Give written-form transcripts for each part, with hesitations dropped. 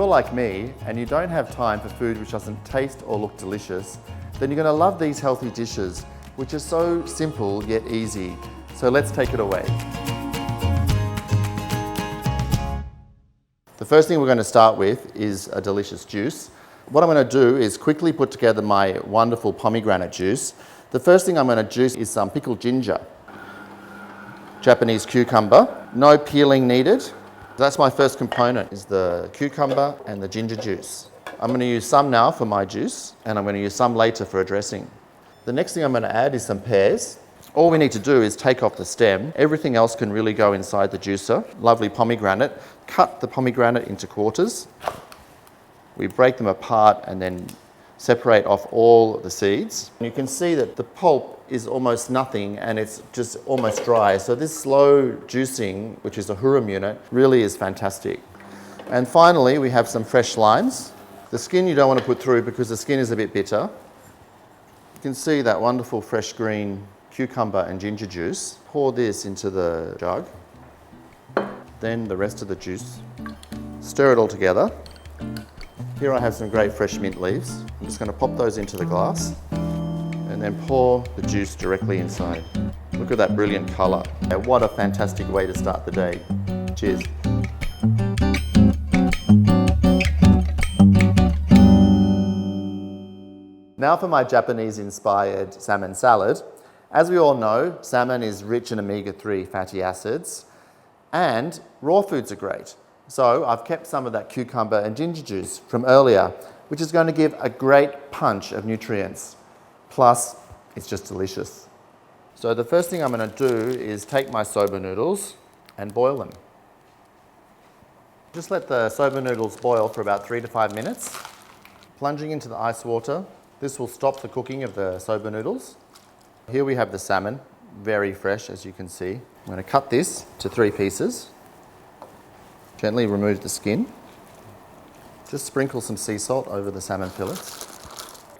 like me and you don't have time for food which doesn't taste or look delicious, then you're going to love these healthy dishes, which are so simple yet easy. So let's take it away. The first thing we're going to start with is a delicious juice. What I'm going to do is quickly put together my wonderful pomegranate juice. The first thing I'm going to juice is some pickled ginger, Japanese cucumber, no peeling needed. That's my first component, is the cucumber and the ginger juice. I'm going to use some now for my juice, and I'm going to use some later for a dressing. The next thing I'm going to add is some pears. All we need to do is take off the stem. Everything else can really go inside the juicer. Lovely pomegranate. Cut the pomegranate into quarters. We break them apart and then separate off all the seeds. And you can see that the pulp is almost nothing and it's just almost dry. So this slow juicing, which is a Hurom unit, really is fantastic. And finally, we have some fresh limes. The skin you don't want to put through because the skin is a bit bitter. You can see that wonderful fresh green cucumber and ginger juice. Pour this into the jug. Then the rest of the juice. Stir it all together. Here I have some great fresh mint leaves. I'm just going to pop those into the glass and then pour the juice directly inside. Look at that brilliant colour. What a fantastic way to start the day. Cheers. Now for my Japanese-inspired salmon salad. As we all know, salmon is rich in omega-3 fatty acids and raw foods are great. So I've kept some of that cucumber and ginger juice from earlier, which is going to give a great punch of nutrients. Plus, it's just delicious. So the first thing I'm going to do is take my soba noodles and boil them. Just let the soba noodles boil for about 3 to 5 minutes. Plunging into the ice water, this will stop the cooking of the soba noodles. Here we have the salmon, very fresh as you can see. I'm going to cut this to 3 pieces. Gently remove the skin. Just sprinkle some sea salt over the salmon fillets.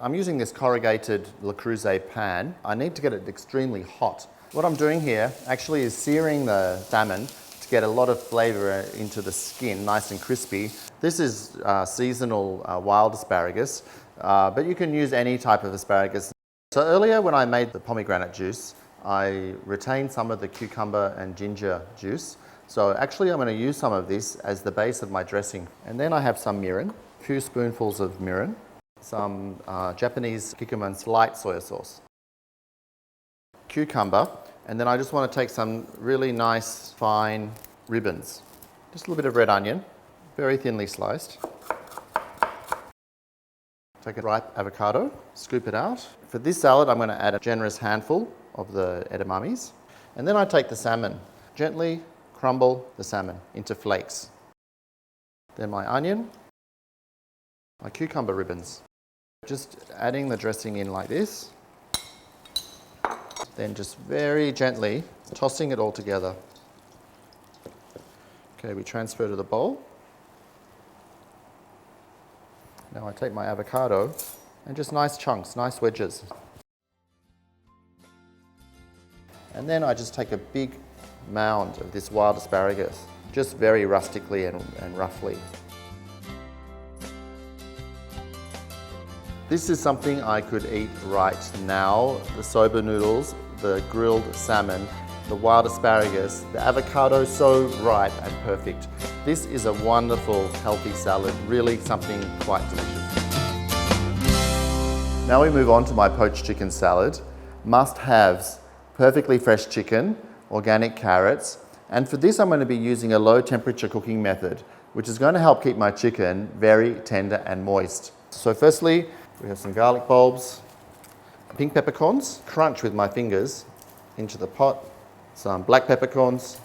I'm using this corrugated Le Creuset pan. I need to get it extremely hot. What I'm doing here actually is searing the salmon to get a lot of flavour into the skin, nice and crispy. This is seasonal wild asparagus, but you can use any type of asparagus. So earlier when I made the pomegranate juice, I retained some of the cucumber and ginger juice. So actually I'm going to use some of this as the base of my dressing. And then I have some mirin, a few spoonfuls of mirin, some Japanese Kikkoman's light soy sauce, cucumber, and then I just want to take some really nice fine ribbons. Just a little bit of red onion, very thinly sliced. Take a ripe avocado, scoop it out. For this salad I'm going to add a generous handful of the edamames. And then I take the salmon, gently crumble the salmon into flakes. Then my onion, my cucumber ribbons. Just adding the dressing in like this. Then just very gently tossing it all together. Okay, we transfer to the bowl. Now I take my avocado and just nice chunks, nice wedges. And then I just take a big mound of this wild asparagus, just very rustically and roughly. This is something I could eat right now. The soba noodles, the grilled salmon, the wild asparagus, the avocado, so ripe and perfect. This is a wonderful, healthy salad, really something quite delicious. Now we move on to my poached chicken salad. Must-haves: perfectly fresh chicken, organic carrots, and for this I'm going to be using a low temperature cooking method, which is going to help keep my chicken very tender and moist. So firstly, we have some garlic bulbs, pink peppercorns, crunch with my fingers into the pot, some black peppercorns.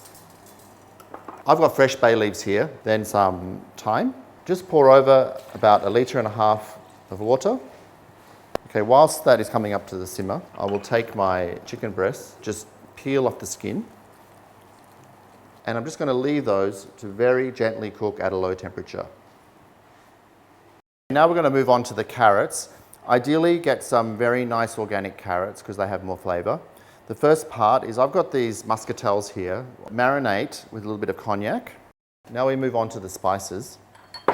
I've got fresh bay leaves here, then some thyme. Just pour over about 1.5 litres of water. Okay, whilst that is coming up to the simmer, I will take my chicken breasts, just peel off the skin, and I'm just going to leave those to very gently cook at a low temperature. Now we're going to move on to the carrots. Ideally get some very nice organic carrots because they have more flavour. The first part is I've got these muscatels here. Marinate with a little bit of cognac. Now we move on to the spices.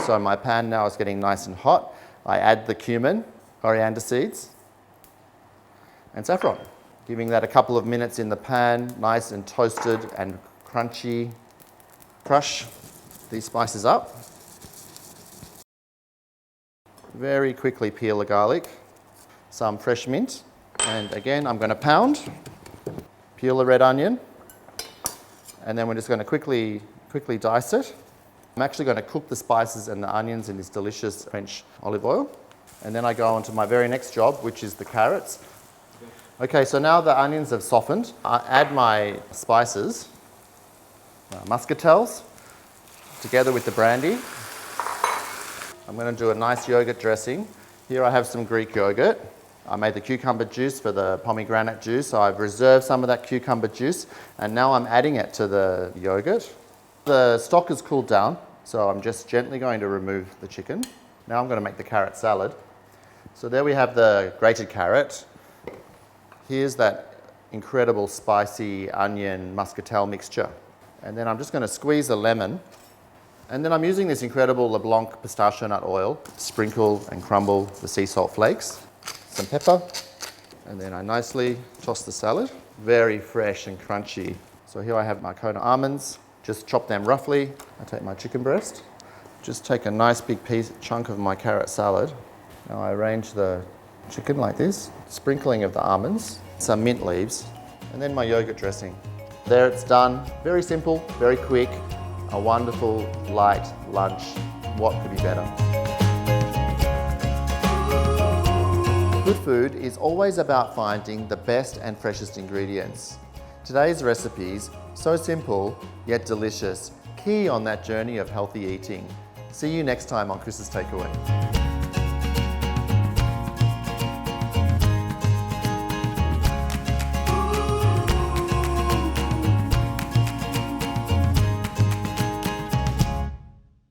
So So my pan now is getting nice and hot. I add the cumin, coriander seeds, and saffron. Giving that a couple of minutes in the pan, nice and toasted and crunchy. Crush these spices up. Very quickly peel the garlic, some fresh mint, and again I'm going to pound. Peel the red onion, and then we're just going to quickly dice it. I'm actually going to cook the spices and the onions in this delicious French olive oil. And then I go on to my very next job, which is the carrots. Okay, so now the onions have softened. I add my spices, muscatels, together with the brandy. I'm going to do a nice yogurt dressing. Here I have some Greek yogurt. I made the cucumber juice for the pomegranate juice, so I've reserved some of that cucumber juice, and now I'm adding it to the yogurt. The stock has cooled down, so I'm just gently going to remove the chicken. Now I'm going to make the carrot salad. So there we have the grated carrot. Here's that incredible spicy onion muscatel mixture. And then I'm just going to squeeze a lemon. And then I'm using this incredible LeBlanc pistachio nut oil, sprinkle and crumble the sea salt flakes, some pepper, and then I nicely toss the salad. Very fresh and crunchy. So here I have my Kona almonds. Just chop them roughly. I take my chicken breast. Just take a nice big chunk of my carrot salad. Now I arrange the chicken like this, sprinkling of the almonds, some mint leaves, and then my yogurt dressing. There it's done. Very simple, very quick, a wonderful light lunch. What could be better? Good food is always about finding the best and freshest ingredients. Today's recipes, so simple yet delicious, key on that journey of healthy eating. See you next time on Chris's Takeaway.